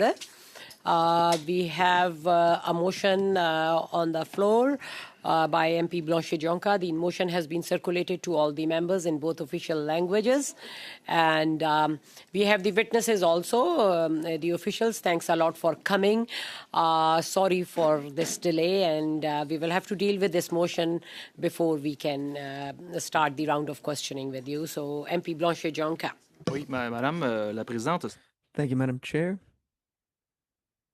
order. We have a motion on the floor by MP Blanchet-Jonca. The motion has been circulated to all the members in both official languages. And we have the witnesses also, the officials. Thanks a lot for coming. Sorry for this delay, and we will have to deal with this motion before we can start the round of questioning with you. So, MP Blanchet-Jonca. Oui, Madame la Présidente. Thank you, Madam Chair.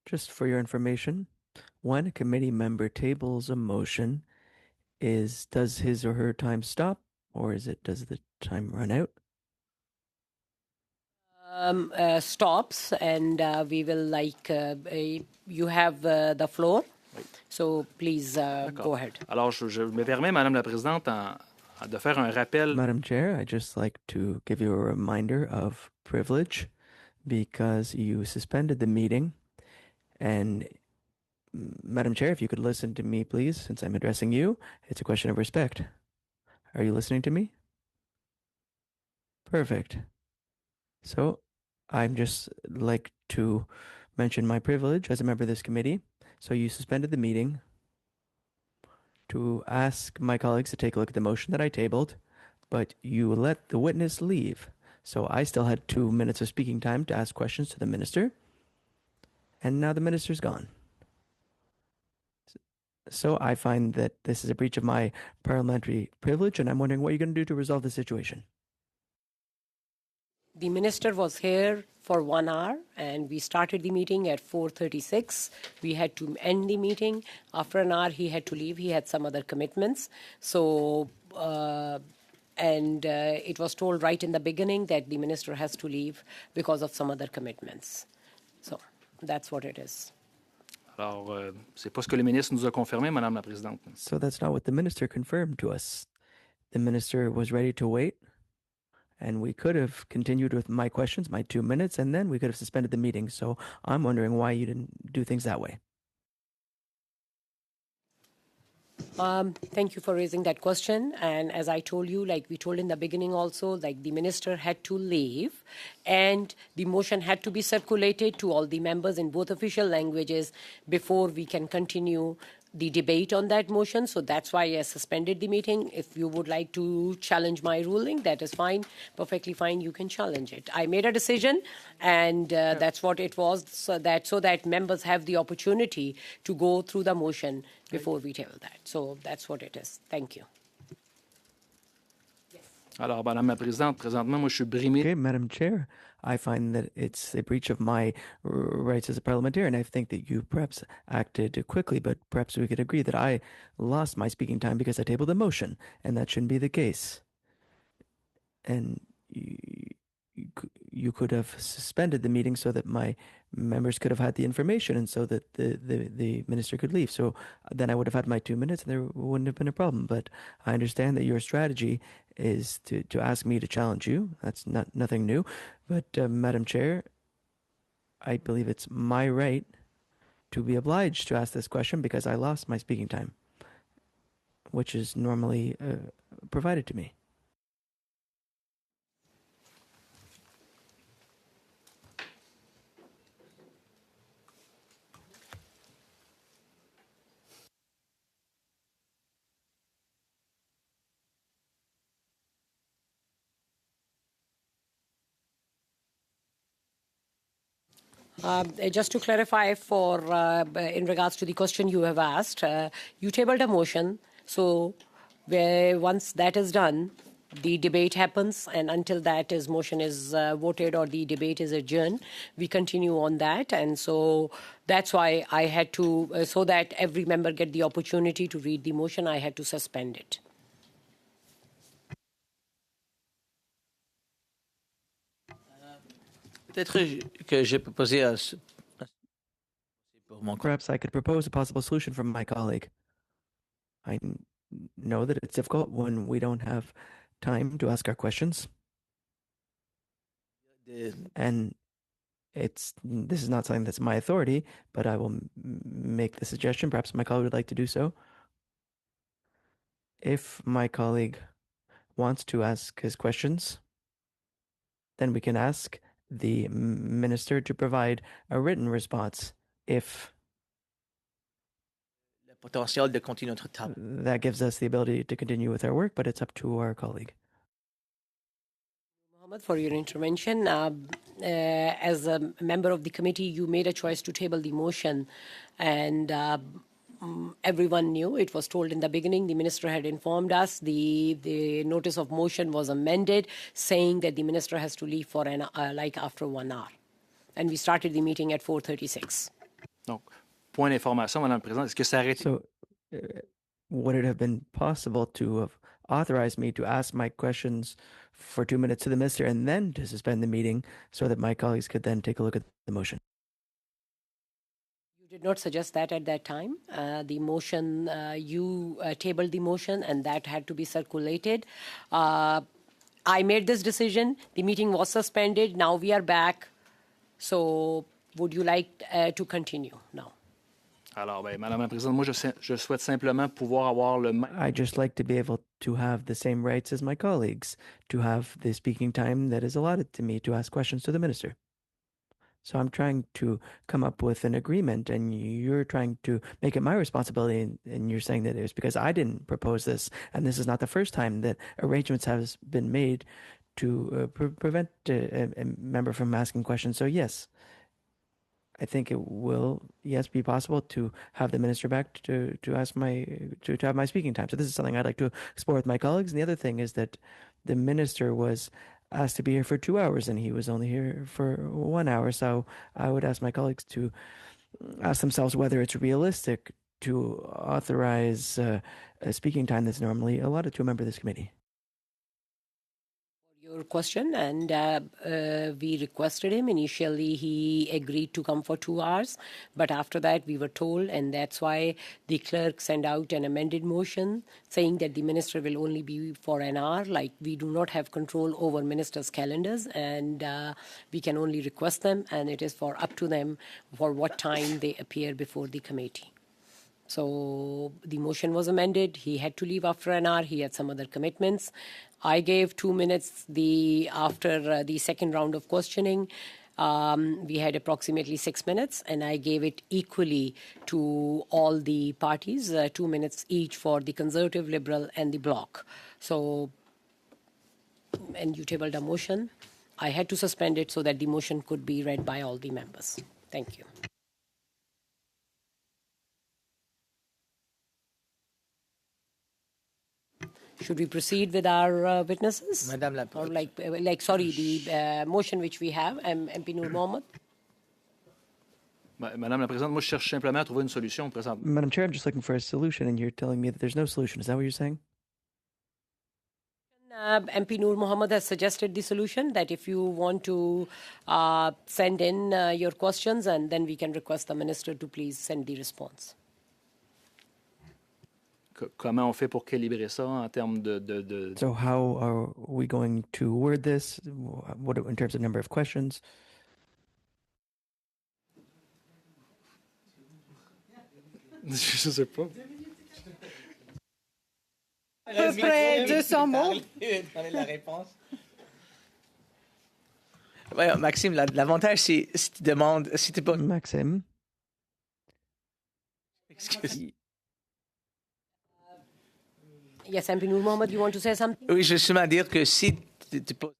Just for your information, when a committee member tables a motion, does his or her time stop, or does the time run out? Stops, and we will you have the floor. Oui. So please go ahead. Alors, je me permets, Madame la Présidente, de faire un rappel. Madam Chair, I'd just like to give you a reminder of privilege because you suspended the meeting. And Madam Chair, if you could listen to me, please, since I'm addressing you, it's a question of respect. Are you listening to me? Perfect. So I'm just like to mention my privilege as a member of this committee. So you suspended the meeting to ask my colleagues to take a look at the motion that I tabled, but you let the witness leave. So I still had 2 minutes of speaking time to ask questions to the minister. And now the minister's gone. So I find that this is a breach of my parliamentary privilege, and I'm wondering what you're going to do to resolve the situation. The minister was here for 1 hour, and we started the meeting at 4:36. We had to end the meeting. After an hour, he had to leave. He had some other commitments. So, it was told right in the beginning that the minister has to leave because of some other commitments. So that's what it is. Alors, c'est pas ce que le ministre nous a confirmé, Madame la Présidente. So that's not what the minister confirmed to us. The minister was ready to wait, and we could have continued with my questions, my 2 minutes, and then we could have suspended the meeting. So I'm wondering why you didn't do things that way. Thank you for raising that question. And as I told you, like we told in the beginning also, like the minister had to leave and the motion had to be circulated to all the members in both official languages before we can continue the debate on that motion. So that's why I suspended the meeting. If you would like to challenge my ruling, that is fine, perfectly fine. You can challenge it. I made a decision, and that's what it was, so that members have the opportunity to go through the motion before we table that. So that's what it is. Thank you. Alors, Madame la Présidente, présentement, moi, je suis brimé. Okay, Madam Chair, I find that it's a breach of my rights as a parliamentarian. I think that you perhaps acted quickly, but perhaps we could agree that I lost my speaking time because I tabled a motion, and that shouldn't be the case. And you could have suspended the meeting so that my members could have had the information and so that the minister could leave. So then I would have had my 2 minutes and there wouldn't have been a problem. But I understand that your strategy is to ask me to challenge you. That's nothing new. But Madam Chair, I believe it's my right to be obliged to ask this question because I lost my speaking time, which is normally provided to me. Just to clarify in regards to the question you have asked, you tabled a motion. So once that is done, the debate happens, and until that motion is voted or the debate is adjourned, we continue on that. And so that's why I had to, so that every member get the opportunity to read the motion, I had to suspend it. Perhaps I could propose a possible solution from my colleague. I know that it's difficult when we don't have time to ask our questions. And this is not something that's my authority, but I will make the suggestion. Perhaps my colleague would like to do so. If my colleague wants to ask his questions, then we can ask the minister to provide a written response if potential de continuer notre travail. that gives us the ability to continue with our work, but it's up to our colleague. Mohammed, for your intervention. As a member of the committee, you made a choice to table the motion, and everyone knew. It was told in the beginning. The minister had informed us. The notice of motion was amended, saying that the minister has to leave for after 1 hour, and we started the meeting at 4:36. Donc, point d'information, Madame la Présidente, est-ce que ça aurait été... So, would it have been possible to have authorized me to ask my questions for 2 minutes to the minister and then to suspend the meeting so that my colleagues could then take a look at the motion? You did not suggest that at that time. The motion, you tabled the motion, and that had to be circulated. I made this decision. The meeting was suspended. Now we are back. So, would you like to continue now? Alors, ben, Madame la Présidente, moi, je souhaite simplement pouvoir avoir le même... I just like to be able to have the same rights as my colleagues, to have the speaking time that is allotted to me to ask questions to the minister. So I'm trying to come up with an agreement, and you're trying to make it my responsibility, and you're saying that it was because I didn't propose this, and this is not the first time that arrangements have been made to prevent a member from asking questions. So yes, I think it will, yes, be possible to have the minister back to have my speaking time. So this is something I'd like to explore with my colleagues. And the other thing is that the minister was asked to be here for 2 hours, and he was only here for 1 hour. So I would ask my colleagues to ask themselves whether it's realistic to authorize a speaking time that's normally allotted to a member of this committee. Your question, and we requested him. Initially, he agreed to come for 2 hours, but after that, we were told, and that's why the clerk sent out an amended motion saying that the minister will only be for an hour. Like, we do not have control over ministers' calendars, and we can only request them, and it is for up to them for what time they appear before the committee. So the motion was amended. He had to leave after an hour. He had some other commitments. I gave 2 minutes after the second round of questioning. We had approximately 6 minutes, and I gave it equally to all the parties, 2 minutes each for the Conservative, Liberal, and the Bloc. So, and you tabled a motion. I had to suspend it so that the motion could be read by all the members. Thank you. Should we proceed with our witnesses? Madame la Or the motion which we have, MP Noor Mohammed? Madame la Présidente, moi, je cherche simplement à trouver une solution présente. Madam Chair, I'm just looking for a solution, and you're telling me that there's no solution. Is that what you're saying? MP Noor Mohammed has suggested the solution that if you want to send in your questions, and then we can request the minister to please send the response. Comment on fait pour calibrer ça en termes de... So how are we going to word this? What in terms of number of questions? Je sais pas. À peu près 200 mots. Donnez la réponse. Ouais, Maxime, l'avantage, c'est si tu demandes, si tu pas... Maxime, Excuse. Yes, MP Noor Mohammed, you want to say something? Oui, je veux seulement dire que si tu poses...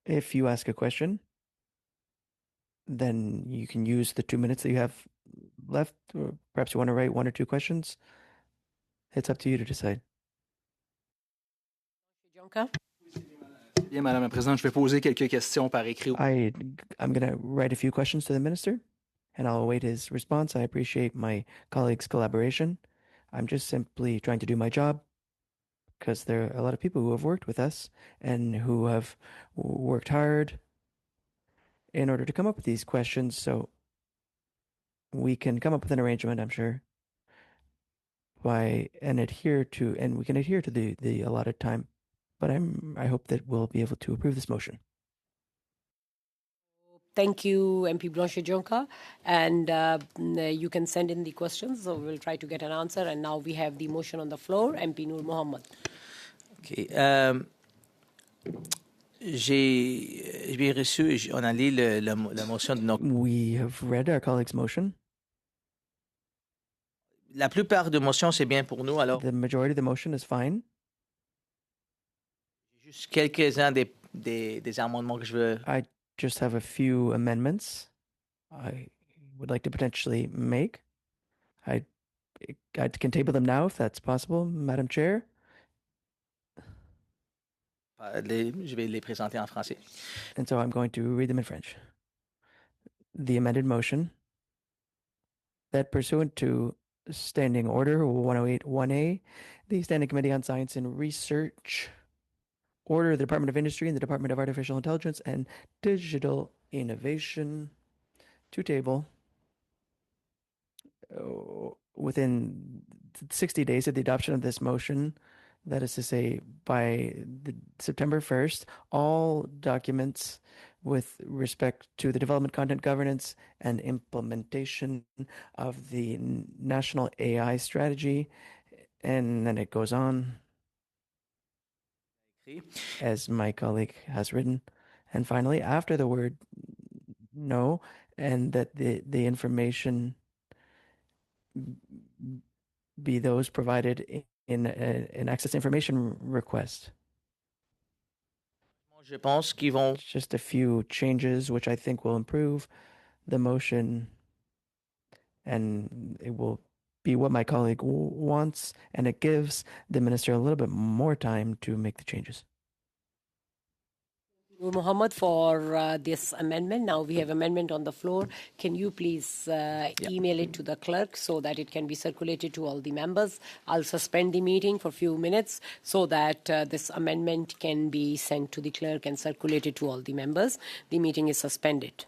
if you ask a question, then you can use the 2 minutes that you have left, or perhaps you want to write 1 or 2 questions. It's up to you to decide. Jonka? Bien, Madame la Présidente, je vais poser quelques questions par écrit. I'm going to write a few questions to the minister, and I'll await his response. I appreciate my colleagues' collaboration. I'm just simply trying to do my job, because there are a lot of people who have worked with us and who have worked hard in order to come up with these questions. So we can come up with an arrangement, I'm sure, and we can adhere to the allotted time. But I hope that we'll be able to approve this motion. Thank you, MP Blanche Jonka. And you can send in the questions, so we'll try to get an answer. And now we have the motion on the floor. MP Noor Mohammed. Okay. J'ai reçu, on a lu la motion de nos... We have read our colleague's motion. La plupart de motions, c'est bien pour nous, alors The majority of the motion is fine. juste quelques-uns des amendements que je veux... I just have a few amendments I would like to potentially make. I can table them now if that's possible, Madam Chair. Je vais les présenter en français. And so I'm going to read them in French. The amended motion that pursuant to Standing Order 1081A, the Standing Committee on Science and Research order the Department of Industry and the Department of Artificial Intelligence and Digital Innovation to table within 60 days of the adoption of this motion, that is to say, by September 1st, all documents with respect to the development, content governance, and implementation of the national AI strategy. And then it goes on, as my colleague has written. And finally, after the word no, and that the information be those provided in an access information request. Je pense qu'ils vont... Just a few changes which I think will improve the motion, and it will be what my colleague wants, and it gives the minister a little bit more time to make the changes. Mohammed, for this amendment. Now we have amendment on the floor. Can you please email it to the clerk so that it can be circulated to all the members? I'll suspend the meeting for a few minutes so that this amendment can be sent to the clerk and circulated to all the members. The meeting is suspended.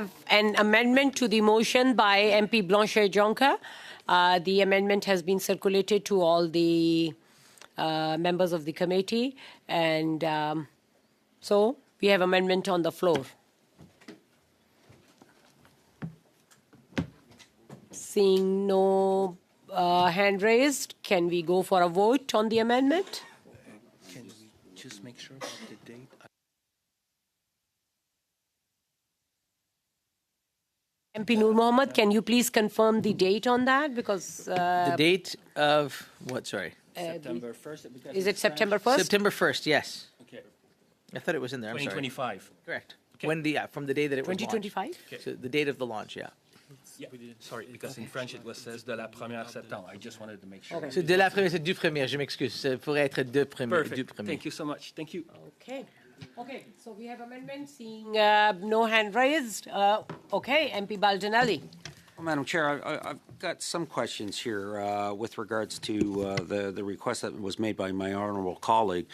have an amendment to the motion by MP Blanchet-Jonca. The amendment has been circulated to all the members of the committee. And so we have amendment on the floor. Seeing no hand raised, can we go for a vote on the amendment? Can we just make sure about the date? MP Noor Mohammed, can you please confirm the date on that? Because The date of what? Sorry. September 1st. because is it it's September 1st? September 1st, yes. Okay. I thought it was in there. I'm sorry. 2025. Correct. Okay. When from the day that it was launched. 2025? So the date of the launch, yeah. Yeah. Sorry, because in French it was says de la première septembre. I just wanted to make sure. Okay. C'est de la première, c'est du premier, je m'excuse. Ça pourrait être du premier. Perfect. Thank you so much. Thank you. Okay. Okay, so we have amendment. Seeing no hand raised. Okay, MP Baldinelli. Well, Madam Chair, I've got some questions here with regards to the request that was made by my honourable colleague.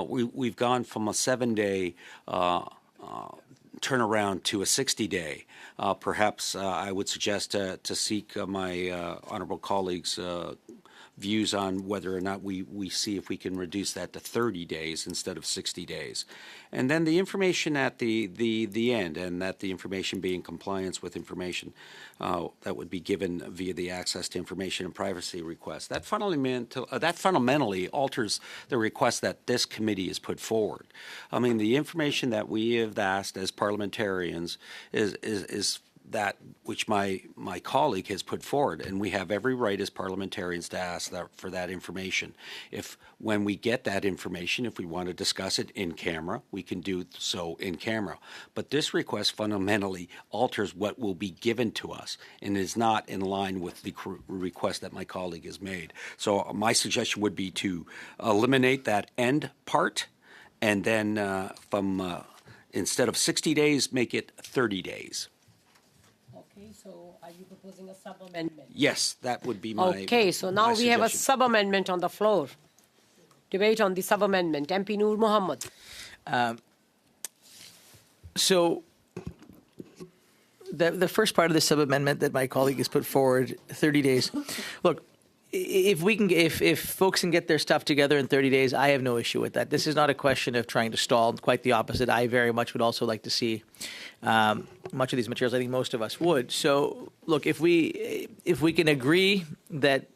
We've gone from a 7-day turnaround to a 60-day. Perhaps I would suggest to seek my honourable colleague's views on whether or not we see if we can reduce that to 30 days instead of 60 days. And then the information at the end, and that the information be in compliance with information that would be given via the access to information and privacy request. That fundamentally alters the request that this committee has put forward. I mean, the information that we have asked as parliamentarians is that which my colleague has put forward, and we have every right as parliamentarians to ask for that information. When we get that information, if we want to discuss it in camera, we can do so in camera. But this request fundamentally alters what will be given to us and is not in line with the request that my colleague has made. So my suggestion would be to eliminate that end part, and then instead of 60 days, make it 30 days. Okay, so are you proposing a sub-amendment? Yes, that would be my Okay, so now we have a suggestion. sub-amendment on the floor. Debate on the sub-amendment. MP Noor Mohammed. So the first part of the sub-amendment that my colleague has put forward, 30 days. Look, if folks can get their stuff together in 30 days, I have no issue with that. This is not a question of trying to stall. Quite the opposite. I very much would also like to see much of these materials. I think most of us would. So, look, if we can agree that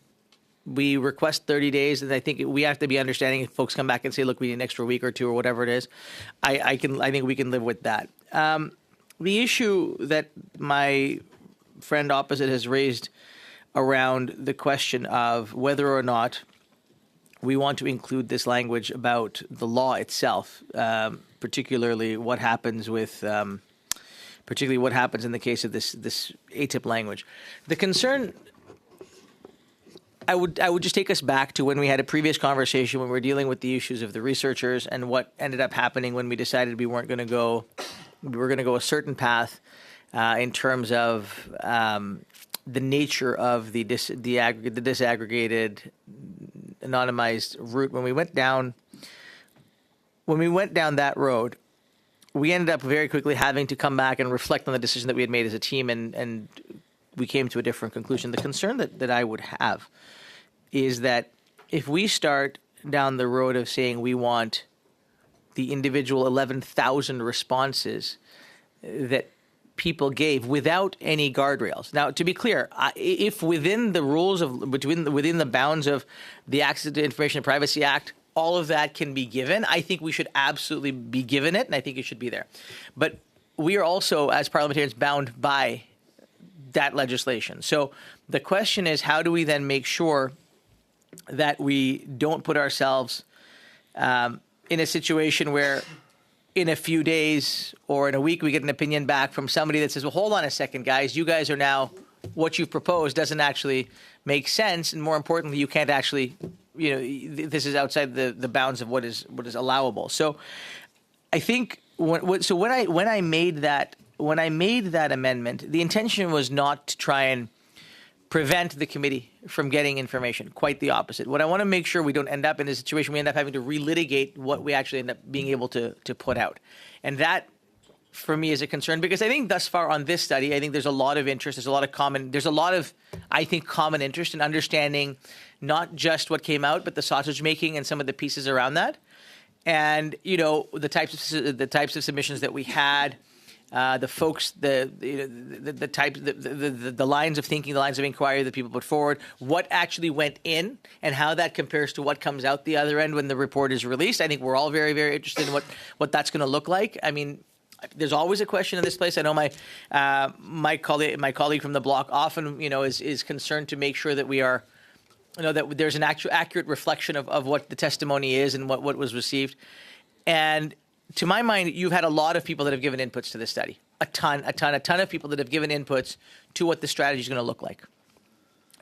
we request 30 days, and I think we have to be understanding if folks come back and say, look, we need an extra week or two or whatever it is, I think we can live with that. The issue that my friend opposite has raised around the question of whether or not we want to include this language about the law itself, particularly what happens in the case of this ATIP language. The concern, I would just take us back to when we had a previous conversation when we were dealing with the issues of the researchers and what ended up happening when we decided we were going to go a certain path in terms of the nature of the disaggregated, anonymized route. When we went down that road, we ended up very quickly having to come back and reflect on the decision that we had made as a team, and we came to a different conclusion. The concern that I would have is that if we start down the road of saying we want the individual 11,000 responses that people gave without any guardrails. Now, to be clear, if within the rules within the bounds of the Access to Information and Privacy Act, all of that can be given, I think we should absolutely be given it, and I think it should be there. But we are also, as parliamentarians, bound by that legislation. So the question is, how do we then make sure that we don't put ourselves in a situation where in a few days or in a week we get an opinion back from somebody that says, well, hold on a second, guys, you guys are now, what you've proposed doesn't actually make sense, and more importantly, you can't actually, this is outside the bounds of what is allowable. So I think when I made that amendment, the intention was not to try and prevent the committee from getting information. Quite the opposite. What I want to make sure we don't end up in a situation we end up having to relitigate what we actually end up being able to put out. And that for me is a concern, because I think thus far on this study, I think there's a lot of interest. There's a lot of I think, common interest in understanding not just what came out, but the sausage making and some of the pieces around that. And, you know, the types of submissions that we had, the folks, the lines of thinking, the lines of inquiry that people put forward, what actually went in, and how that compares to what comes out the other end when the report is released. I think we're all very, very interested in what that's going to look like. I mean, there's always a question in this place. I know my colleague from the block often, you know, is concerned to make sure that we are, you know, that there's an accurate reflection of what the testimony is and what was received. And to my mind, you've had a lot of people that have given inputs to this study. A ton of people that have given inputs to what the strategy is going to look like.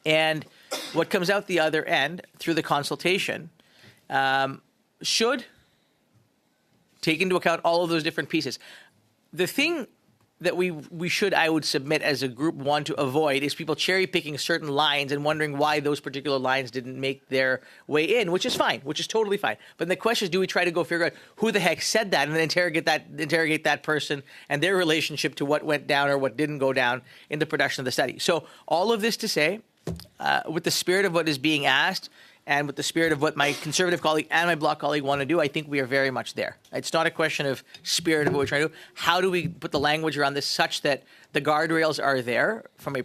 And what comes out the other end through the consultation should take into account all of those different pieces. The thing that we should, I would submit as a group, want to avoid is people cherry picking certain lines and wondering why those particular lines didn't make their way in, which is fine, which is totally fine. But the question is, do we try to go figure out who the heck said that and then interrogate that person and their relationship to what went down or what didn't go down in the production of the study? So all of this to say, with the spirit of what is being asked, and with the spirit of what my Conservative colleague and my Bloc colleague want to do, I think we are very much there. It's not a question of spirit of what we're trying to do. How do we put the language around this such that the guardrails are there from a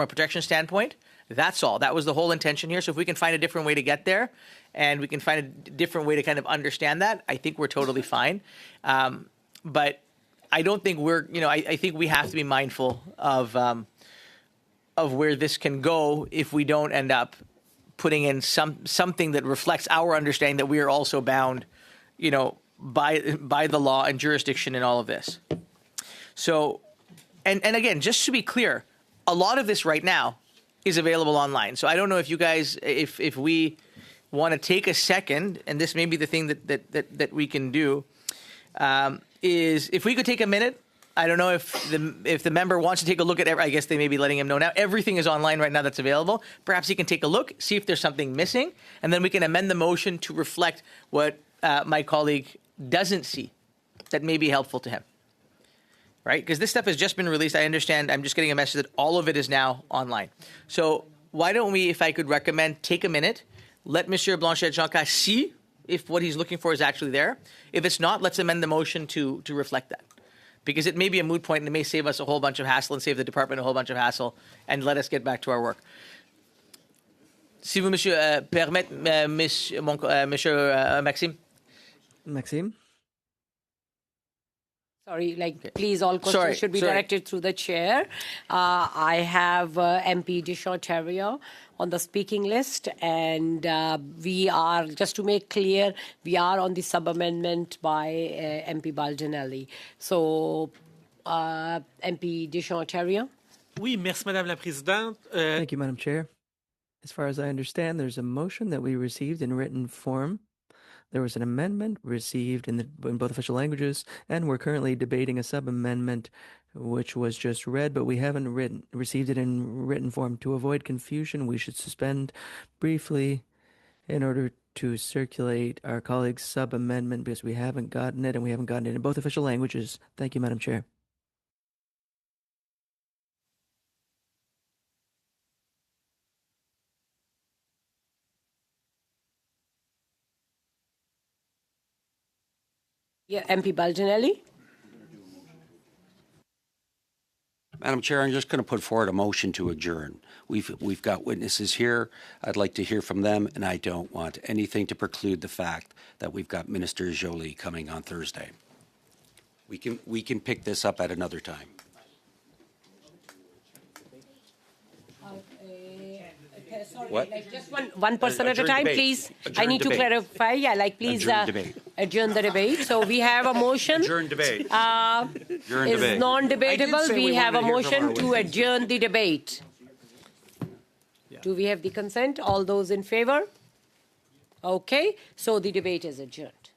protection standpoint? That's all. That was the whole intention here. So if we can find a different way to get there, and we can find a different way to kind of understand that, I think we're totally fine. But I don't think we're, you know, I think we have to be mindful of where this can go if we don't end up putting in something that reflects our understanding that we are also bound, you know, by the law and jurisdiction in all of this. So, and again, just to be clear, a lot of this right now is available online. So I don't know if you guys, if we want to take a second, and this may be the thing that we can do, is if we could take a minute. I don't know if the member wants to take a look at I guess they may be letting him know now. Everything is online right now that's available. Perhaps he can take a look, see if there's something missing, and then we can amend the motion to reflect what my colleague doesn't see that may be helpful to him. Right? Because this stuff has just been released. I understand. I'm just getting a message that all of it is now online. So why don't we, if I could recommend, take a minute, let Monsieur Blanchet-Jonca see if what he's looking for is actually there. If it's not, let's amend the motion to reflect that. Because it may be a moot point and it may save us a whole bunch of hassle and save the department a whole bunch of hassle and let us get back to our work. Si vous, monsieur, permettez, monsieur Maxime. Maxime? Sorry, please, all questions should be directed through the chair. I have MP Deschamps-Terrier on the speaking list, and we are, just to make clear, we are on the sub-amendment by MP Baldinelli. So, MP Deschamps-Terrier. Oui, merci, Madame la Présidente. Thank you, Madam Chair. As far as I understand, there's a motion that we received in written form. There was an amendment received in both official languages, and we're currently debating a sub-amendment which was just read, but we haven't received it in written form. To avoid confusion, we should suspend briefly in order to circulate our colleague's sub-amendment because we haven't gotten it, and we haven't gotten it in both official languages. Thank you, Madam Chair. Yeah, MP Baldinelli. Madam Chair, I'm just going to put forward a motion to adjourn. We've got witnesses here. I'd like to hear from them, and I don't want anything to preclude the fact that we've got Minister Joly coming on Thursday. We can pick this up at another time. Sorry, What? just one person at a time, debate. please. Adjourn I need debate. to clarify. Please adjourn the debate. So we have a motion. Adjourn debate. Adjourn Is debate. non-debatable. say We we have a wanted to hear from motion our to adjourn the debate. Do we have the consent? All those in favor? Okay. So the debate is adjourned.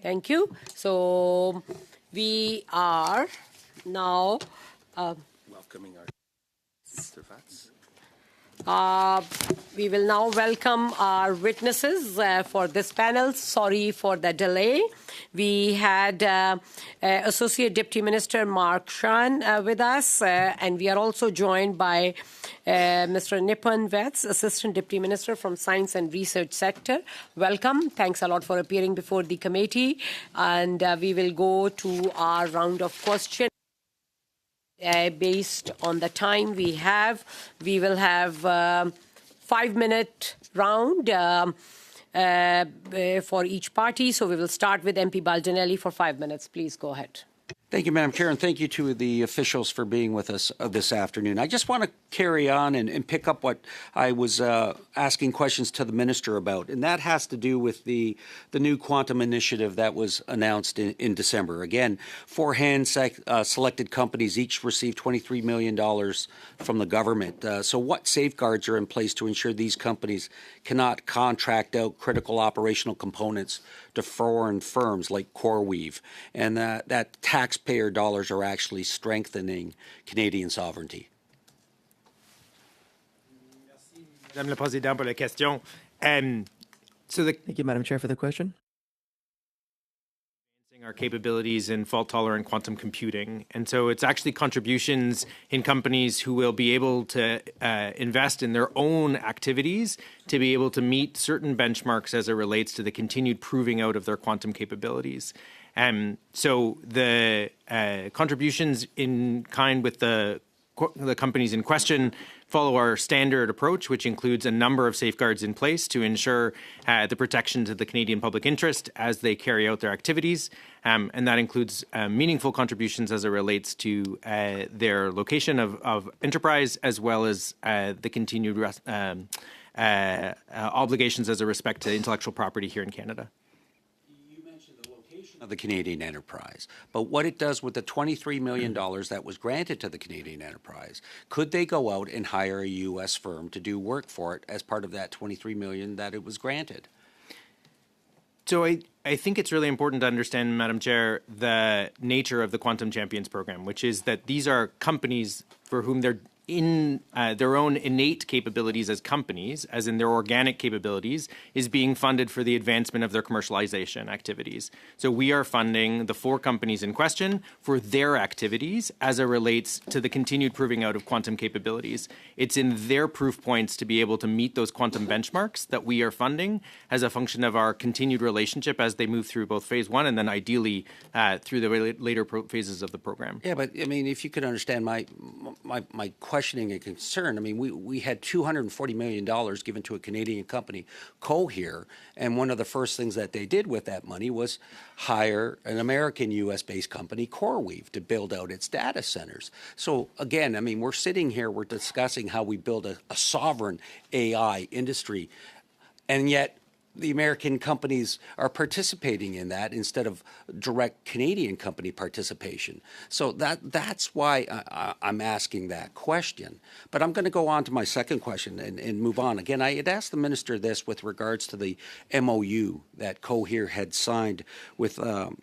Thank you. So we are now Welcoming our Mr. Vats. We will now welcome our witnesses for this panel. Sorry for the delay. We had Associate Deputy Minister Mark Shan with us, and we are also joined by Mr. Nipun Vets, Assistant Deputy Minister from Science and Research Sector. Welcome. Thanks a lot for appearing before the committee. And we will go to our round of questions. Based on the time we have, we will have 5-minute round for each party. So we will start with MP Baldinelli for 5 minutes. Please go ahead. Thank you, Madam Chair, and thank you to the officials for being with us this afternoon. I just want to carry on and pick up what I was asking questions to the Minister about, and that has to do with the new quantum initiative that was announced in December. Again, 4 hand-selected companies each received $23 million from the government. So what safeguards are in place to ensure these companies cannot contract out critical operational components to foreign firms like CoreWeave, and that taxpayer dollars are actually strengthening Canadian sovereignty? Madame la Présidente, pour la question. Thank you, Madam Chair, for the question. Our capabilities in fault-tolerant quantum computing. And so it's actually contributions in companies who will be able to invest in their own activities to be able to meet certain benchmarks as it relates to the continued proving out of their quantum capabilities. So the contributions in kind with the companies in question follow our standard approach, which includes a number of safeguards in place to ensure the protections of the Canadian public interest as they carry out their activities. And that includes meaningful contributions as it relates to their location of enterprise, as well as the continued obligations as a respect to intellectual property here in Canada. Of the Canadian enterprise, but what it does with the $23 million that was granted to the Canadian enterprise, could they go out and hire a U.S. firm to do work for it as part of that $23 million that it was granted? So I think it's really important to understand, Madam Chair, the nature of the Quantum Champions program, which is that these are companies for whom they're in their own innate capabilities as companies, as in their organic capabilities, is being funded for the advancement of their commercialization activities. So we are funding the 4 companies in question for their activities as it relates to the continued proving out of quantum capabilities. It's in their proof points to be able to meet those quantum benchmarks that we are funding as a function of our continued relationship as they move through both phase 1 and then ideally through the later phases of the program. Yeah, but I mean, if you could understand my questioning and concern. I mean, we had $240 million given to a Canadian company, Cohere, and one of the first things that they did with that money was hire an American U.S.-based company, CoreWeave, to build out its data centers. So again, I mean, we're sitting here, we're discussing how we build a sovereign AI industry, and yet the American companies are participating in that instead of direct Canadian company participation. So that's why I'm asking that question. But I'm going to go on to my second question and move on. Again, I had asked the Minister this with regards to the MOU that Cohere had signed with the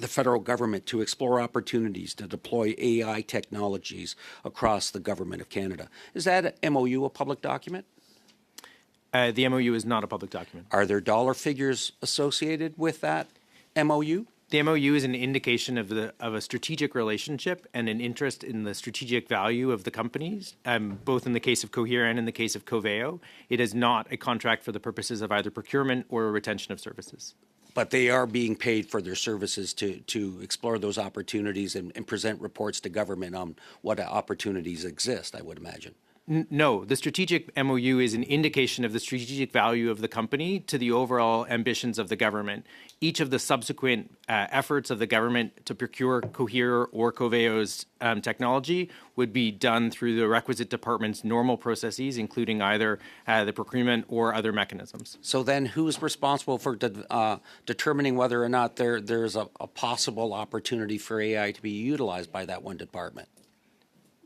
federal government to explore opportunities to deploy AI technologies across the government of Canada. Is that MOU a public document? The MOU is not a public document. Are there dollar figures associated with that MOU? The MOU is an indication of a strategic relationship and an interest in the strategic value of the companies, both in the case of Cohere and in the case of Coveo. It is not a contract for the purposes of either procurement or retention of services. But they are being paid for their services to explore those opportunities and present reports to government on what opportunities exist, I would imagine. No, the strategic MOU is an indication of the strategic value of the company to the overall ambitions of the government. Each of the subsequent efforts of the government to procure Cohere or Coveo's technology would be done through the requisite department's normal processes, including either the procurement or other mechanisms. So then who's responsible for determining whether or not there's a possible opportunity for AI to be utilized by that one department?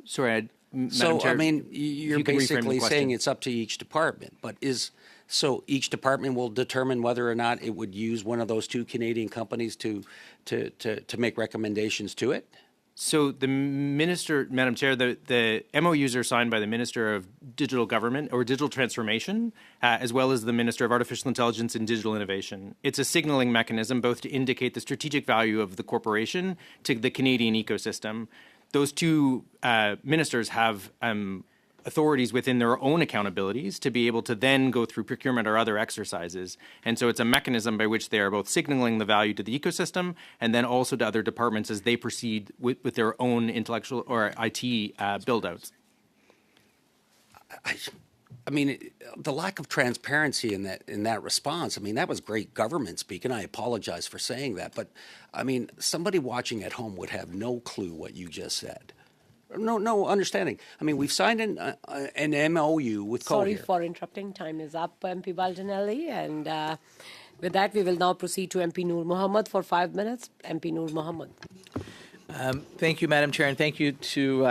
Sorry, So, Chair, I mean, you're basically saying it's up to each department, but so each department will determine whether or not it would use one of those 2 Canadian companies to make recommendations to it? So the minister, Madam Chair, the MOUs are signed by the Minister of Digital Government or Digital Transformation, as well as the Minister of Artificial Intelligence and Digital Innovation. It's a signaling mechanism both to indicate the strategic value of the corporation to the Canadian ecosystem. Those two ministers have authorities within their own accountabilities to be able to then go through procurement or other exercises. And so it's a mechanism by which they are both signaling the value to the ecosystem and then also to other departments as they proceed with their own intellectual or IT build-outs. I mean, the lack of transparency in that response, I mean, that was great government speak, and I apologize for saying that. But, I mean, somebody watching at home would have no clue what you just said. No understanding. I mean, we've signed an MOU with Sorry Cohere. for interrupting. Time is up, MP Baldinelli. And with that, we will now proceed to MP Noor Mohammed for 5 minutes. MP Noor Mohammed. Thank you, Madam Chair, and thank you to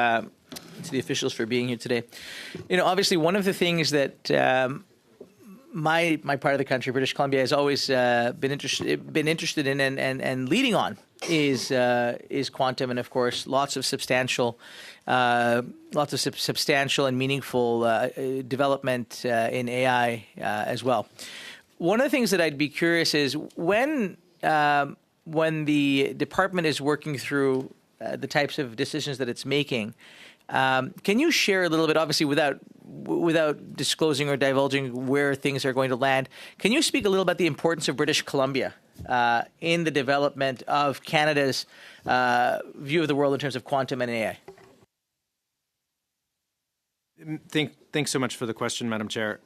the officials for being here today. You know, obviously, one of the things that my part of the country, British Columbia, has always been interested in and leading on is quantum, and of course, lots of substantial and meaningful development in AI as well. One of the things that I'd be curious is when the department is working through the types of decisions that it's making. Can you share a little bit, obviously without disclosing or divulging where things are going to land, can you speak a little about the importance of British Columbia in the development of Canada's view of the world in terms of quantum and AI? Thanks so much for the question, Madam Chair.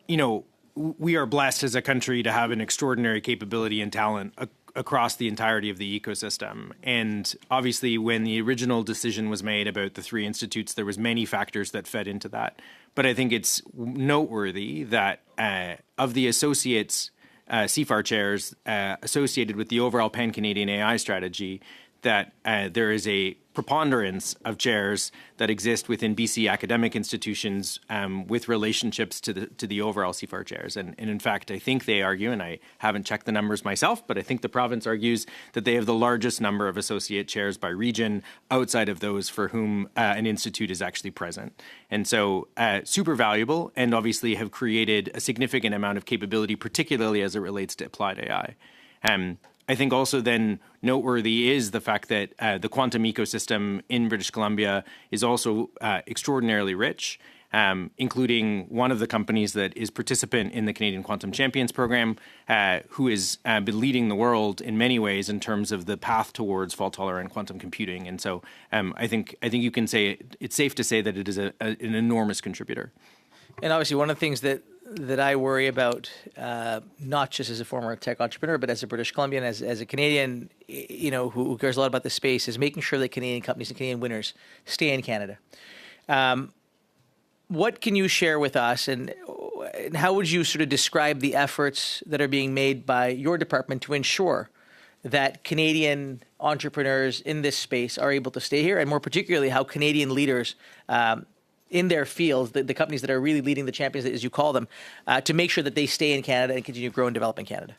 You know, we are blessed as a country to have an extraordinary capability and talent across the entirety of the ecosystem. And obviously, when the original decision was made about the three institutes, there was many factors that fed into that. But I think it's noteworthy that of the associates, CFAR chairs associated with the overall Pan-Canadian AI strategy, that there is a preponderance of chairs that exist within BC academic institutions with relationships to the overall CFAR chairs. And in fact, I think they argue, and I haven't checked the numbers myself, but I think the province argues that they have the largest number of associate chairs by region outside of those for whom an institute is actually present. And so super valuable, and obviously have created a significant amount of capability, particularly as it relates to applied AI. I think also then noteworthy is the fact that the quantum ecosystem in British Columbia is also extraordinarily rich, including one of the companies that is participant in the Canadian Quantum Champions program, who has been leading the world in many ways in terms of the path towards fault-tolerant quantum computing. And so I think you can say it's safe to say that it is an enormous contributor. And obviously, one of the things that I worry about, not just as a former tech entrepreneur, but as a British Columbian, as a Canadian, you know, who cares a lot about the space, is making sure that Canadian companies and Canadian winners stay in Canada. What can you share with us, and how would you sort of describe the efforts that are being made by your department to ensure that Canadian entrepreneurs in this space are able to stay here, and more particularly how Canadian leaders in their fields, the companies that are really leading the champions, as you call them, to make sure that they stay in Canada and continue to grow and develop in Canada?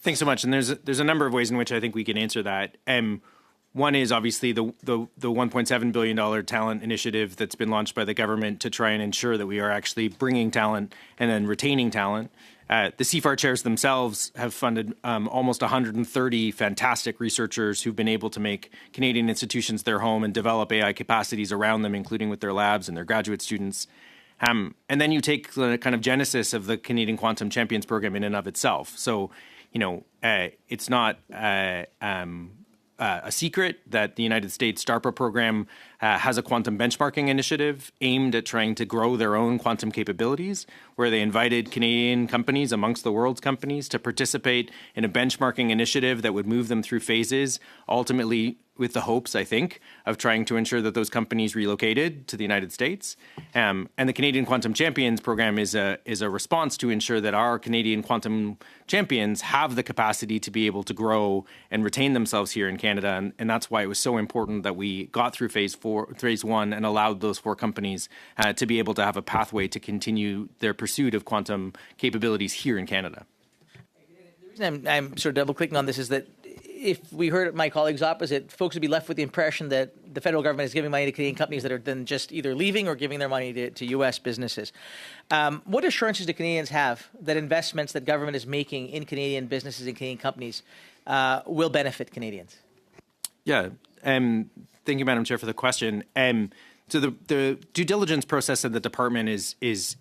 Thanks so much. And there's a number of ways in which I think we can answer that. One is obviously the $1.7 billion talent initiative that's been launched by the government to try and ensure that we are actually bringing talent and then retaining talent. The CFAR chairs themselves have funded almost 130 fantastic researchers who've been able to make Canadian institutions their home and develop AI capacities around them, including with their labs and their graduate students. And then you take the kind of genesis of the Canadian Quantum Champions program in and of itself. So, you know, it's not a secret that the United States DARPA program has a quantum benchmarking initiative aimed at trying to grow their own quantum capabilities, where they invited Canadian companies amongst the world's companies to participate in a benchmarking initiative that would move them through phases, ultimately with the hopes, I think, of trying to ensure that those companies relocated to the United States. And the Canadian Quantum Champions program is a response to ensure that our Canadian quantum champions have the capacity to be able to grow and retain themselves here in Canada. And that's why it was so important that we got through phase one and allowed those 4 companies to be able to have a pathway to continue their pursuit of quantum capabilities here in Canada. The reason I'm sort of double-clicking on this is that if we heard my colleagues opposite, folks would be left with the impression that the federal government is giving money to Canadian companies that are then just either leaving or giving their money to U.S. businesses. What assurances do Canadians have that investments that government is making in Canadian businesses and Canadian companies will benefit Canadians? Yeah. Thank you, Madam Chair, for the question. So the due diligence process of the department is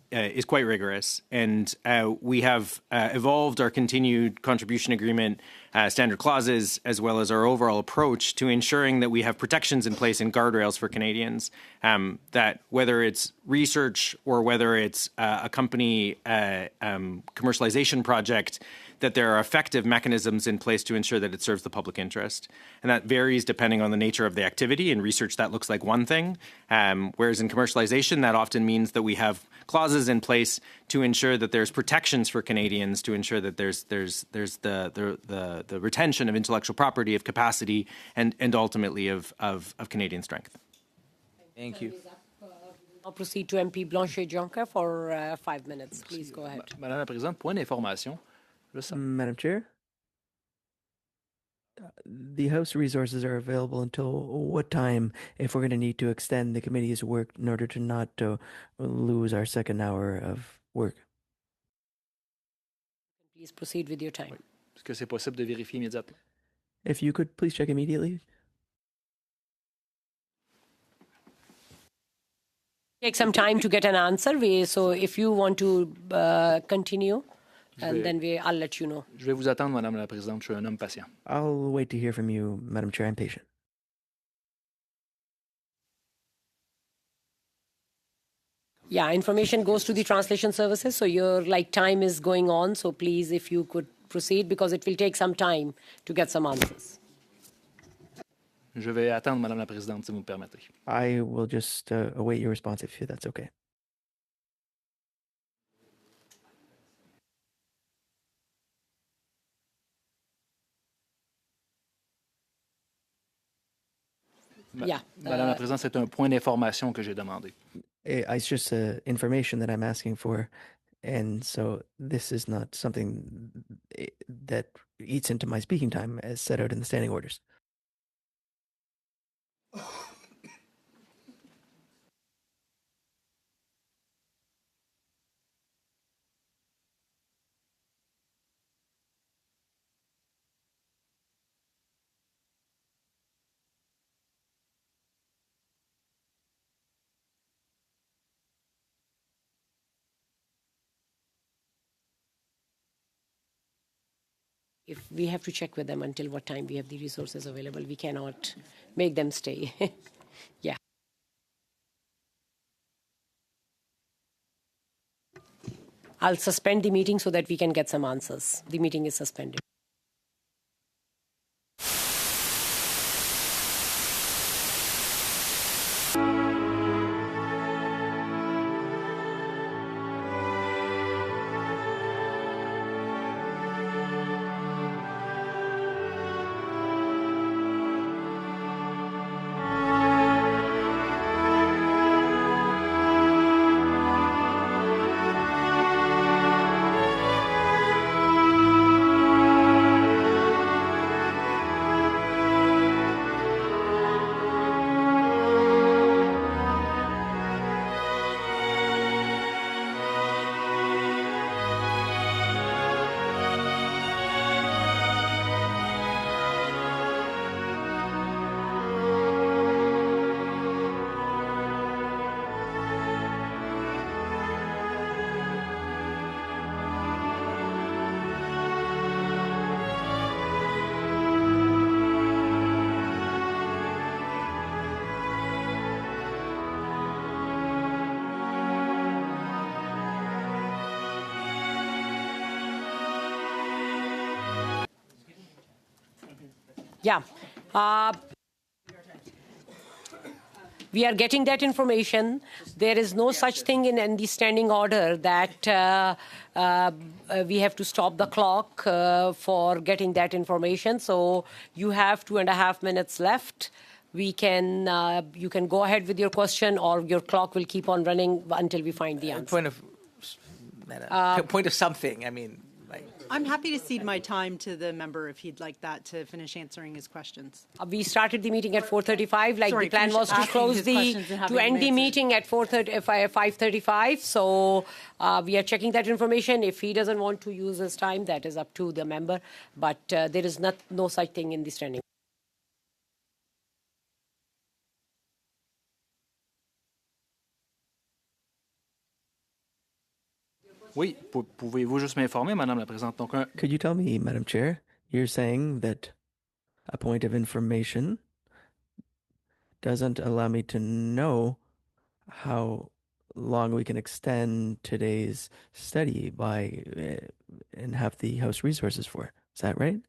quite rigorous, and we have evolved our continued contribution agreement standard clauses as well as our overall approach to ensuring that we have protections in place and guardrails for Canadians. That whether it's research or whether it's a company commercialization project, that there are effective mechanisms in place to ensure that it serves the public interest. And that varies depending on the nature of the activity. In research, that looks like one thing, whereas in commercialization, that often means that we have clauses in place to ensure that there's protections for Canadians, to ensure that there's the retention of intellectual property, of capacity, and ultimately of Canadian strength. Thank you. I'll proceed to MP Blanchet-Jonca for 5 minutes. Please go ahead. Madame la Présidente, point d'information. Madam Chair, the House resources are available until what time if we're going to need to extend the committee's work in order to not lose our second hour of work? Please proceed with your time. Est-ce que c'est possible de vérifier immédiatement? If you could please check immediately. Take some time to get an answer. So if you want to continue, and then I'll let you know. Je vais vous attendre, Madame la Présidente. Je suis un homme patient. I'll wait to hear from you, Madam Chair. I'm patient. Yeah, information goes to the translation services, so your time is going on. So please, if you could proceed, because it will take some time to get some answers. Je vais attendre, Madame la Présidente, si vous me permettez. I will just await your response if that's okay. Yeah. Madame la Présidente, c'est un point d'information que j'ai demandé. It's just information that I'm asking for. And so this is not something that eats into my speaking time as set out in the standing orders. If we have to check with them until what time we have the resources available, we cannot make them stay. Yeah. I'll suspend the meeting so that we can get some answers. The meeting is suspended. Yeah. We are getting that information. There is no such thing in the standing order that we have to stop the clock for getting that information. So you have 2.5 minutes left. You can go ahead with your question, or your clock will keep on running until we find the answer. Point of something. I mean, like, I'm happy to cede my time to the member if he'd like that to finish answering his questions. We started the meeting at 4:35. Like Sorry, the plan finish was to asking close his the questions and having to end them the answered. meeting at 5:35. So we are checking that information. If he doesn't want to use his time, that is up to the member. But there is no such thing in the standing. Oui, pouvez-vous juste m'informer, Madame la Présidente? Donc, Could you tell me, Madam Chair, you're saying that a point of information doesn't allow me to know how long we can extend today's study by and have the House resources for. Is that right?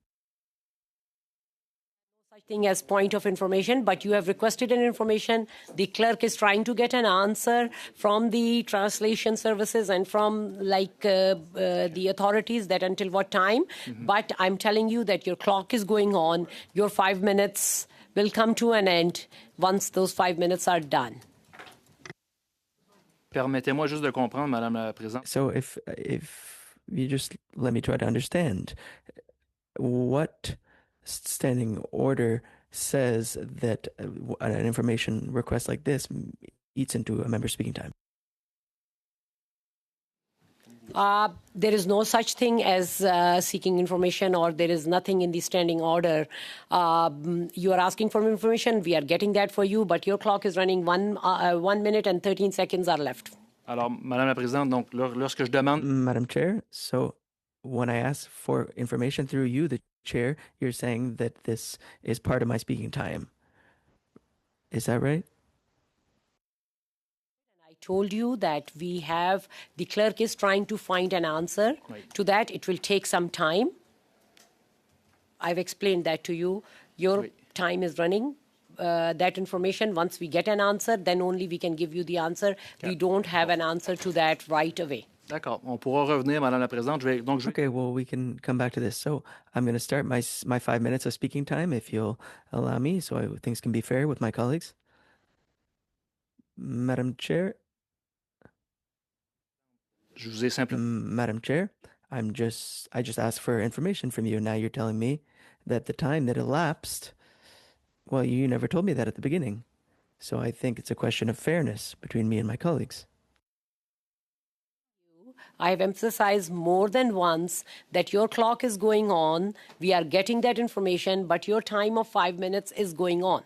Such thing as point of information, but you have requested an information. The clerk is trying to get an answer from the translation services and from the authorities that until what time. But I'm telling you that your clock is going on. Your 5 minutes will come to an end once those 5 minutes are done. permettez-moi juste de comprendre, Madame la Présidente. So if you just let me try to understand what standing order says that an information request like this eats into a member speaking time. There is no such thing as seeking information, or there is nothing in the standing order. You are asking for information. We are getting that for you, but your clock is running 1 minute and 13 seconds are left. Alors, Madame la Présidente, donc, lorsque je demande... Madam Chair, so when I ask for information through you, the chair, you're saying that this is part of my speaking time. Is that right? I told you that the clerk is trying to find an answer to that. It will take some time. I've explained that to you. Your time is running. That information, once we get an answer, then only we can give you the answer. We don't have an answer to that right away. D'accord. On pourra revenir, Madame la Présidente. Okay, well, we can come back to this. So I'm going to start my 5 minutes of speaking time, if you'll allow me, so things can be fair with my colleagues. Madam Chair. Je vous ai simplement... Madam Chair, I just asked for information from you. Now you're telling me that the time that elapsed, well, you never told me that at the beginning. So I think it's a question of fairness between me and my colleagues. I have emphasized more than once that your clock is going on. We are getting that information, but your time of 5 minutes is going on.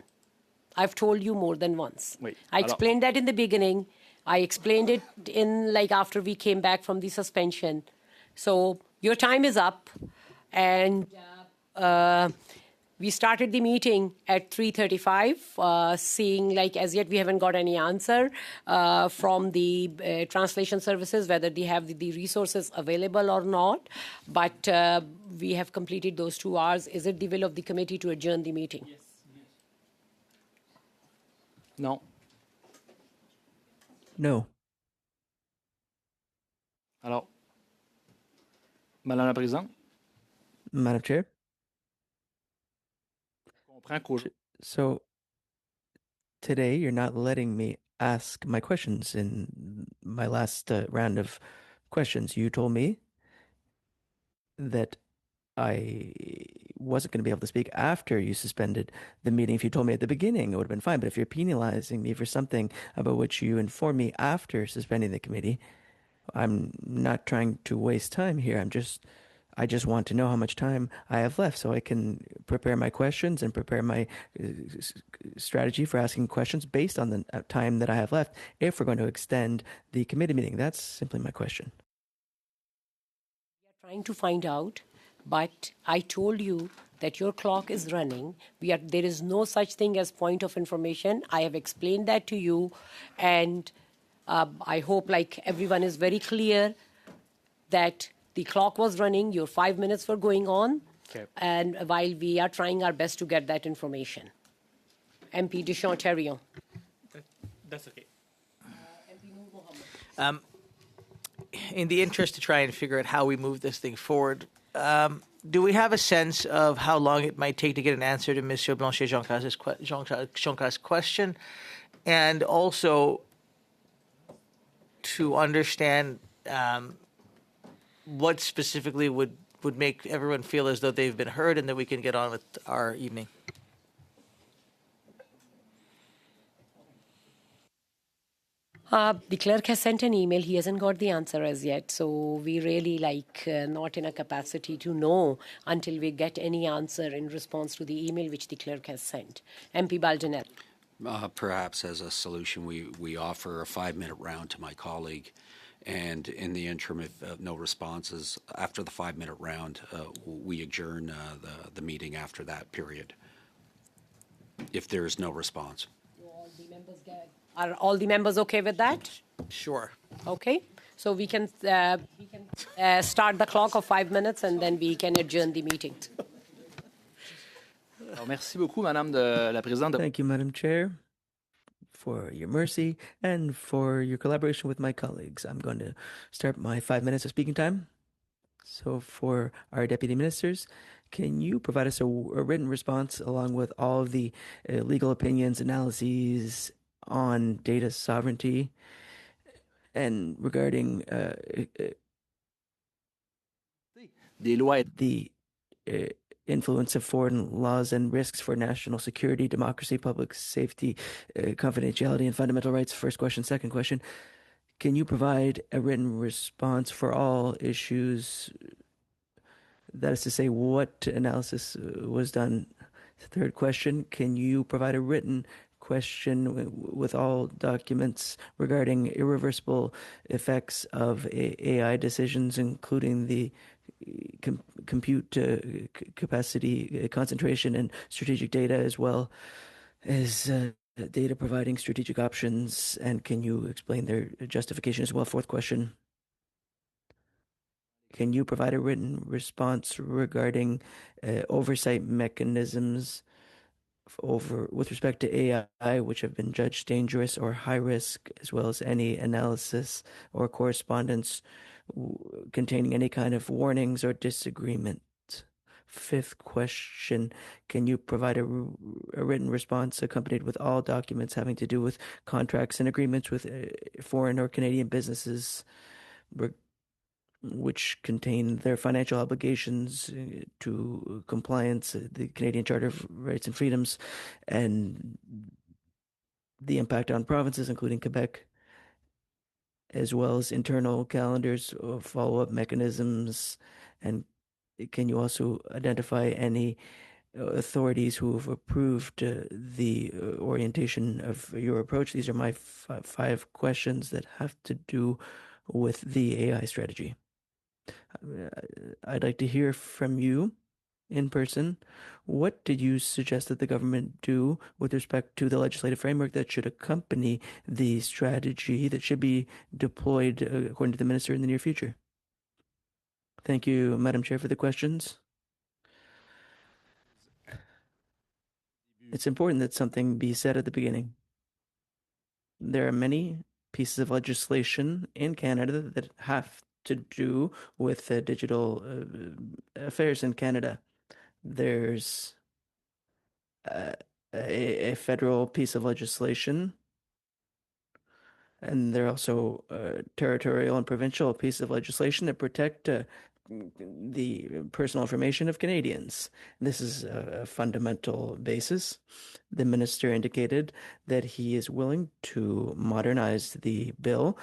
I've told you more than once. I explained that in the beginning. I explained it after we came back from the suspension. So your time is up, and we started the meeting at 3:35, seeing as yet we haven't got any answer from the translation services, whether they have the resources available or not. But we have completed those 2 hours. Is it the will of the committee to adjourn the meeting? Yes. Non. No. Alors, Madame la Présidente. Madam Chair. So today you're not letting me ask my questions in my last round of questions. You told me that I wasn't going to be able to speak after you suspended the meeting. If you told me at the beginning, it would have been fine. But if you're penalizing me for something about which you informed me after suspending the committee, I'm not trying to waste time here. I just want to know how much time I have left so I can prepare my questions and prepare my strategy for asking questions based on the time that I have left if we're going to extend the committee meeting. That's simply my question. We are trying to find out, but I told you that your clock is running. There is no such thing as point of information. I have explained that to you, and I hope everyone is very clear that the clock was running, your 5 minutes were going on, and while we are trying our best to get that information. MP Deschamps-Terrion. That's okay. In the interest to try and figure out how we move this thing forward, do we have a sense of how long it might take to get an answer to Monsieur Blanchet-Jonca's question? And also to understand what specifically would would make everyone feel as though they've been heard and that we can get on with our evening. The clerk has sent an email. He hasn't got the answer as yet. So we really not in a capacity to know until we get any answer in response to the email which the clerk has sent. MP Baldinel. Perhaps as a solution, we offer a 5-minute round to my colleague. And in the interim, if no responses, after the 5-minute round, we adjourn the meeting after that period, if there is no response. Are all the members okay with that? Sure. Okay. So we can start the clock of 5 minutes and then we can adjourn the meeting. Alors, merci beaucoup, Madame la Présidente. Thank you, Madam Chair, for your mercy and for your collaboration with my colleagues. I'm going to start my 5 minutes of speaking time. So for our deputy ministers, can you provide us a written response along with all of the legal opinions, analyses on data sovereignty and regarding Des lois the influence of foreign laws and risks for national security, democracy, public safety, confidentiality, and fundamental rights? First question. Second question, can you provide a written response for all issues? That is to say, what analysis was done? Third question, can you provide a written question with all documents regarding irreversible effects of AI decisions, including the compute capacity, concentration, and strategic data, as well as data providing strategic options? And can you explain their justification as well? Fourth question, can you provide a written response regarding oversight mechanisms with respect to AI, which have been judged dangerous or high risk, as well as any analysis or correspondence containing any kind of warnings or disagreement? Fifth question, can you provide a written response accompanied with all documents having to do with contracts and agreements with foreign or Canadian businesses which contain their financial obligations to compliance, the Canadian Charter of Rights and Freedoms, and the impact on provinces, including Quebec, as well as internal calendars or follow-up mechanisms? And can you also identify any authorities who have approved the orientation of your approach? These are my five questions that have to do with the AI strategy. I'd like to hear from you in person. What did you suggest that the government do with respect to the legislative framework that should accompany the strategy that should be deployed, according to the minister, in the near future? Thank you, Madam Chair, for the questions. It's important that something be said at the beginning. There are many pieces of legislation in Canada that have to do with digital affairs in Canada. There's a federal piece of legislation, and there are also territorial and provincial pieces of legislation that protect the personal information of Canadians. This is a fundamental basis. The minister indicated that he is willing to modernize the bill,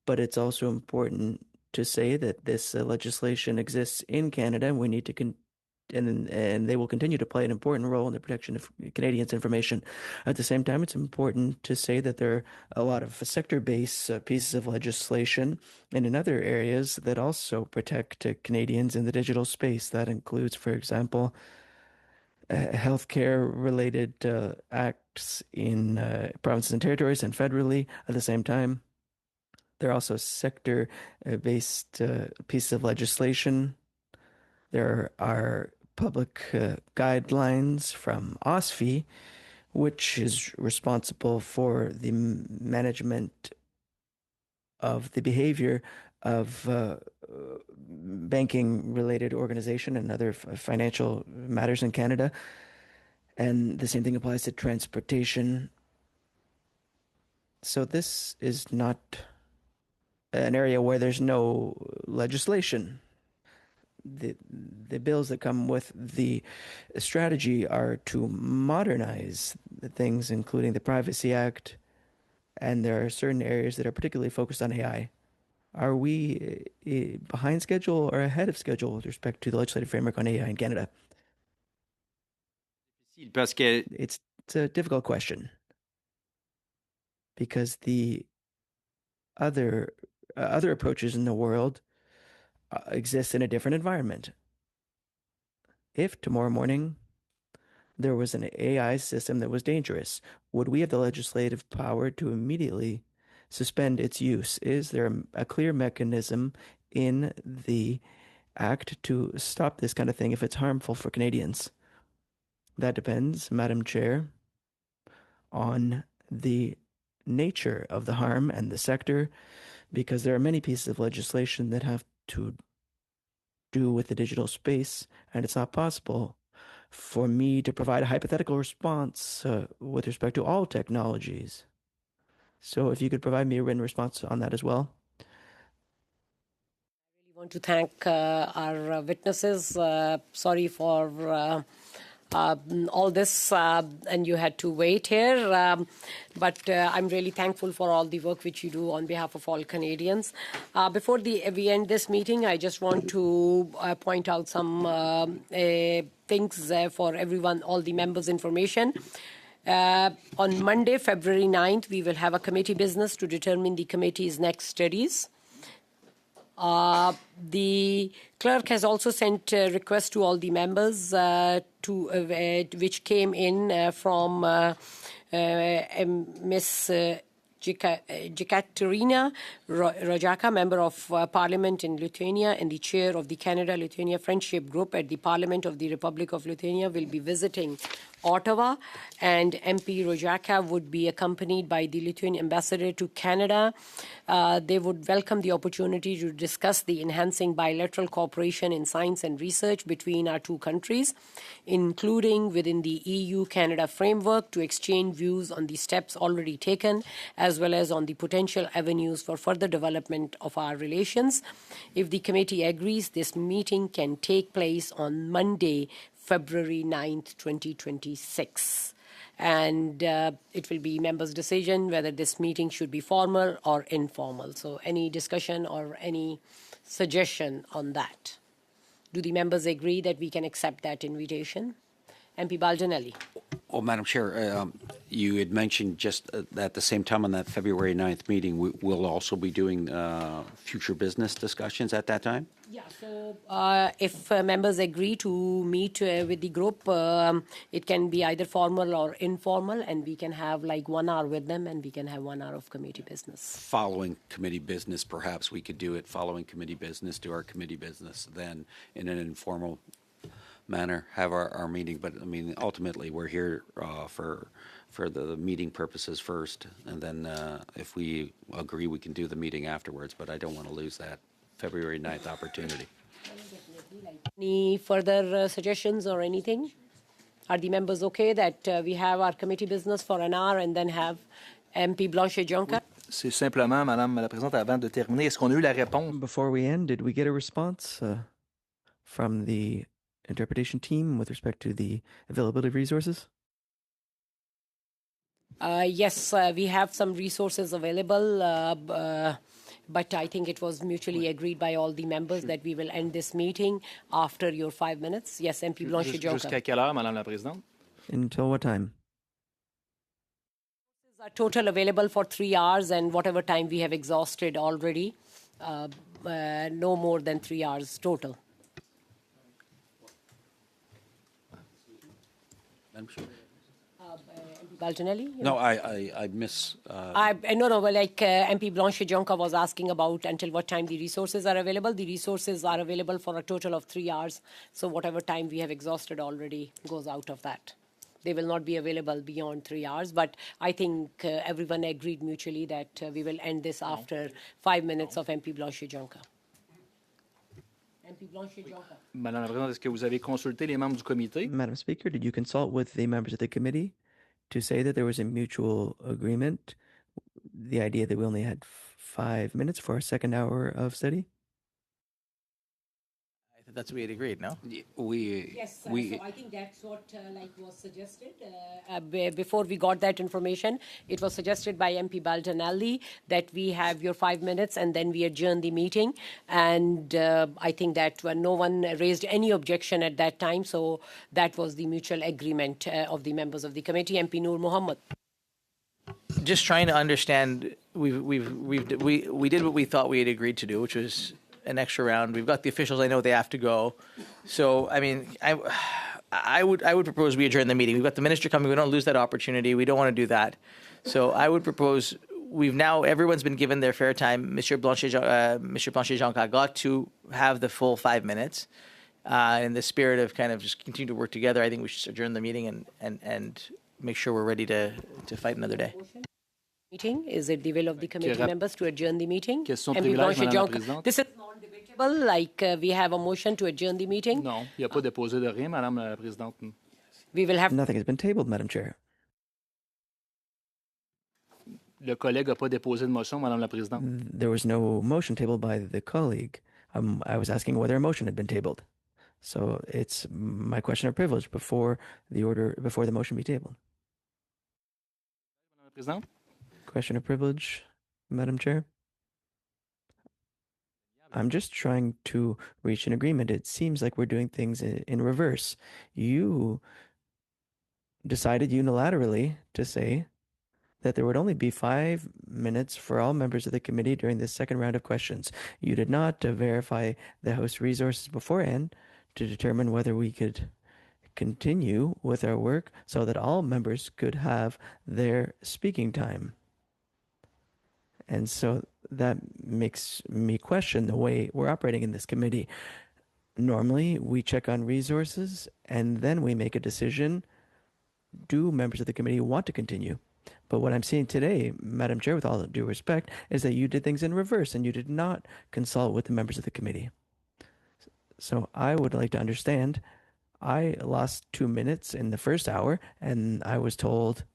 but it's also important to say that this legislation exists in Canada, and we need to and they will continue to play an important role in the protection of Canadians' information. At the same time, it's important to say that there are a lot of sector-based pieces of legislation and in other areas that also protect Canadians in the digital space. That includes, for example, healthcare-related acts in provinces and territories and federally. At the same time, there are also sector-based pieces of legislation. There are public guidelines from OSFI, which is responsible for the management of the behavior of banking-related organization and other financial matters in Canada. And the same thing applies to transportation. So this is not an area where there's no legislation. the bills that come with the strategy are to modernize the things, including the Privacy Act, and there are certain areas that are particularly focused on AI. Are we behind schedule or ahead of schedule with respect to the legislative framework on AI in Canada? Parce que It's a difficult question because the other approaches in the world exist in a different environment. If tomorrow morning there was an AI system that was dangerous, would we have the legislative power to immediately suspend its use? Is there a clear mechanism in the act to stop this kind of thing if it's harmful for Canadians? That depends, Madam Chair, on the nature of the harm and the sector, because there are many pieces of legislation that have to do with the digital space, and it's not possible for me to provide a hypothetical response with respect to all technologies. So if you could provide me a written response on that as well. I want to thank our witnesses. Sorry for all this, and you had to wait here. But I'm really thankful for all the work which you do on behalf of all Canadians. Before we end this meeting, I just want to point out some things for everyone, all the members' information. On Monday, February 9th, we will have a committee business to determine the committee's next studies. The clerk has also sent a request to all the members which came in from Miss Jekaterina Rojaka, Member of Parliament in Lithuania and the Chair of the Canada-Lithuania Friendship Group at the Parliament of the Republic of Lithuania, will be visiting Ottawa, and MP Rojaka would be accompanied by the Lithuanian ambassador to Canada. They would welcome the opportunity to discuss the enhancing bilateral cooperation in science and research between our two countries, including within the EU-Canada framework, to exchange views on the steps already taken, as well as on the potential avenues for further development of our relations. If the committee agrees, this meeting can take place on Monday, February 9th, 2026. And it will be members' decision whether this meeting should be formal or informal. So any discussion or any suggestion on that? Do the members agree that we can accept that invitation? MP Baldinelli. Well, Madam Chair, you had mentioned just at the same time on that February 9th meeting, we'll also be doing future business discussions at that time? Yeah, so if members agree to meet with the group, it can be either formal or informal, and we can have like 1 hour with them, and we can have 1 hour of committee business. Following committee business, perhaps we could do it following committee business, do our committee business, then in an informal manner have our meeting. But I mean, ultimately, we're here for the meeting purposes first, and then if we agree, we can do the meeting afterwards. But I don't want to lose that February 9th opportunity. Any further suggestions or anything? Are the members okay that we have our committee business for an hour and then have MP Blanchet-Jonca? C'est simplement, Madame la Présidente, avant de terminer, est-ce qu'on a eu la réponse? Before we end, did we get a response from the interpretation team with respect to the availability of resources? Yes, we have some resources available, but I think it was mutually agreed by all the members that we will end this meeting after your 5 minutes. Yes, MP Blanchet-Jonca. Jusqu'à quelle heure, Madame la Présidente? Until what time? Are total available for 3 hours, and whatever time we have exhausted already, no more than 3 hours total. Madam Chair? Baldinelli? No, I miss. No, but like MP Blanchet-Jonca was asking about until what time the resources are available. The resources are available for a total of 3 hours. So whatever time we have exhausted already goes out of that. They will not be available beyond 3 hours. But I think everyone agreed mutually that we will end this after 5 minutes of MP Blanchet-Jonca. MP Blanchet-Jonca. Madame la Présidente, est-ce que vous avez consulté les membres du comité? Madam Speaker, did you consult with the members of the committee to say that there was a mutual agreement, the idea that we only had 5 minutes for our second hour of study? That's what we had agreed, no? Yes, so I think that's what was suggested. Before we got that information, it was suggested by MP Baldonelli that we have your 5 minutes and then we adjourn the meeting. And I think that no one raised any objection at that time, so that was the mutual agreement of the members of the committee. MP Noor Mohammed. Just trying to understand, we did what we thought we had agreed to do, which was an extra round. We've got the officials. I know they have to go. So, I mean, I would propose we adjourn the meeting. We've got the minister coming. We don't lose that opportunity. We don't want to do that. So I would propose everyone's been given their fair time. Mr. Blanchet-Jean got to have the full 5 minutes. In the spirit of kind of just continue to work together, I think we should adjourn the meeting and make sure we're ready to fight another day. Meeting. Is it the will of the committee members to adjourn the meeting? Question MP privilège, Madame la Blanchet-Jean, Présidente. this is non-debatable, we have a motion to adjourn the meeting. Non, il n'y a pas déposé de rien, Madame la Présidente. We will have Nothing has been tabled, Madam Chair. Le collègue n'a pas déposé de motion, Madame la Présidente. There was no motion tabled by the colleague. I was asking whether a motion had been tabled. So it's my question of privilege before the motion be tabled. Madame la Présidente? Question of privilege, Madam Chair. I'm just trying to reach an agreement. It seems like we're doing things in reverse. You decided unilaterally to say that there would only be 5 minutes for all members of the committee during this second round of questions. You did not verify the House resources beforehand to determine whether we could continue with our work so that all members could have their speaking time. And so that makes me question the way we're operating in this committee. Normally, we check on resources and then we make a decision. Do members of the committee want to continue? But what I'm seeing today, Madam Chair, with all due respect, is that you did things in reverse and you did not consult with the members of the committee. So I would like to understand. I lost 2 minutes in the first hour, and I was told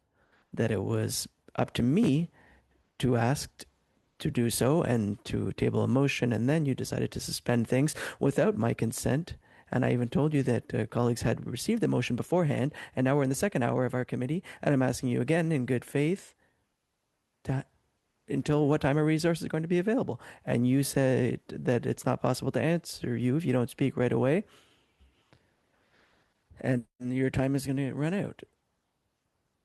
that it was up to me to ask to do so and to table a motion, and then you decided to suspend things without my consent. And I even told you that colleagues had received the motion beforehand, and now we're in the second hour of our committee, and I'm asking you again in good faith until what time a resource is going to be available. And you said that it's not possible to answer you if you don't speak right away, and your time is going to run out.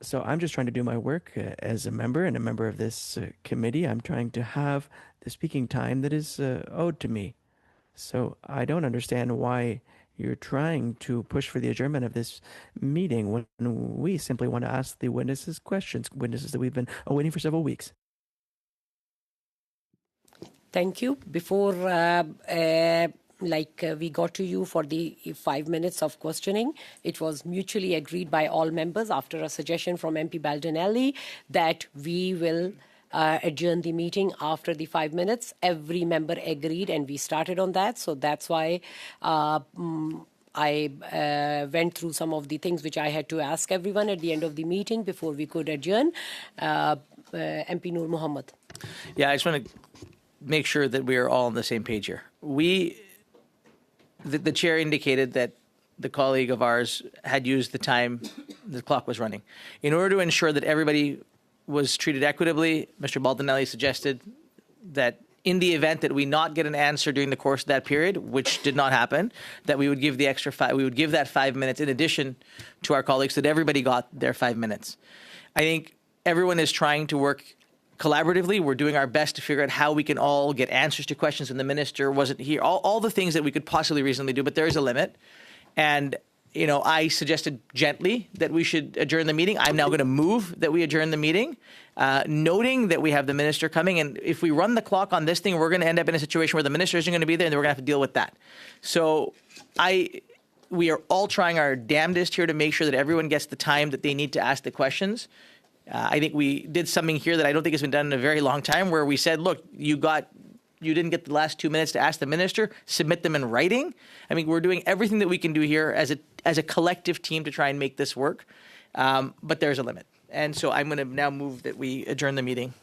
So I'm just trying to do my work as a member and a member of this committee. I'm trying to have the speaking time that is owed to me. So I don't understand why you're trying to push for the adjournment of this meeting when we simply want to ask the witnesses questions, witnesses that we've been awaiting for several weeks. Thank you. Before we got to you for the 5 minutes of questioning, it was mutually agreed by all members after a suggestion from MP Baldonelli that we will adjourn the meeting after the 5 minutes. Every member agreed and we started on that. So that's why I went through some of the things which I had to ask everyone at the end of the meeting before we could adjourn. MP Noor Mohammed. Yeah, I just want to make sure that we are all on the same page here. The chair indicated that the colleague of ours had used the time the clock was running. In order to ensure that everybody was treated equitably, Mr. Baldonelli suggested that in the event that we not get an answer during the course of that period, which did not happen, that we would give the extra we would give that 5 minutes in addition to our colleagues, so that everybody got their 5 minutes. I think everyone is trying to work collaboratively. We're doing our best to figure out how we can all get answers to questions when the minister wasn't here, all the things that we could possibly reasonably do, but there is a limit. And, you know, I suggested gently that we should adjourn the meeting. I'm now going to move that we adjourn the meeting, noting that we have the minister coming. And if we run the clock on this thing, we're going to end up in a situation where the minister isn't going to be there and then we're going to have to deal with that. So we are all trying our damnedest here to make sure that everyone gets the time that they need to ask the questions. I think we did something here that I don't think has been done in a very long time, where we said, look, you didn't get the last 2 minutes to ask the minister, submit them in writing. I mean, we're doing everything that we can do here as a collective team to try and make this work. But there's a limit. And so I'm going to now move that we adjourn the meeting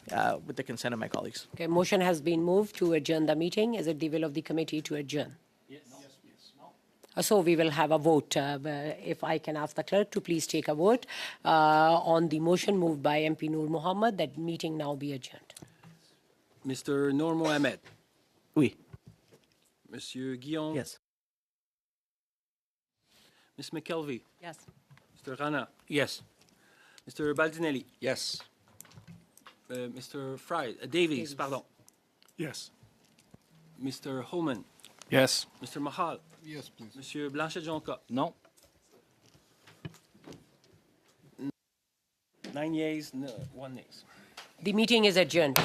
with the consent of my colleagues. Okay, motion has been moved to adjourn the meeting. Is it the will of the committee to adjourn? Yes. So we will have a vote. If I can ask the clerk to please take a vote on the motion moved by MP Noor Mohammed that meeting now be adjourned. Mr. Noor Mohamed. Oui. Monsieur Guillaume. Yes. Ms. McKelvey. Yes. Mr. Rana. Yes. Mr. Baldinelli. Yes. Mr. Fry. Davies, pardon. Yes. Mr. Holman. Yes. Mr. Mahal. Yes, please. Monsieur Blanchet-Jonca. Non. 9 yeas, 1 nays. The meeting is adjourned.